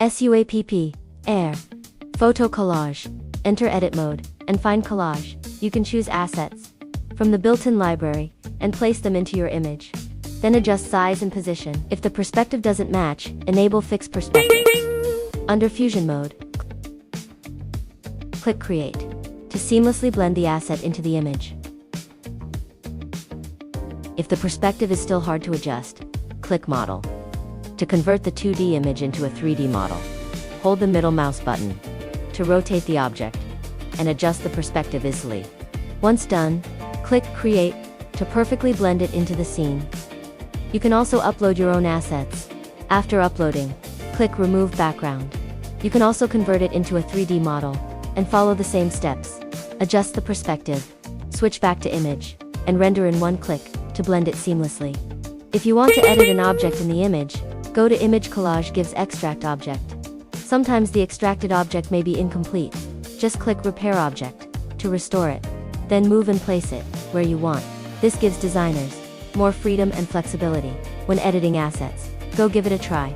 SUAPP AIR. Photo Collage. Enter Edit Mode, and find Collage. You can choose assets from the built-in library, and place them into your image. Then adjust size and position. If the perspective doesn't match, enable Fix Perspective. Under Fusion Mode, click Create to seamlessly blend the asset into the image. If the perspective is still hard to adjust, click Model to convert the 2D image into a 3D model. Hold the middle mouse button to rotate the object and adjust the perspective easily. Once done, click Create to perfectly blend it into the scene. You can also upload your own assets. After uploading, click Remove Background. You can also convert it into a 3D model and follow the same steps. Adjust the perspective, switch back to image, and render in one click to blend it seamlessly. If you want to edit an object in the image, go to Image. Collage gives Extract Object. Sometimes the extracted object may be incomplete. Just click Repair Object to restore it. Then move and place it where you want. This gives designers more freedom and flexibility when editing assets. Go give it a try.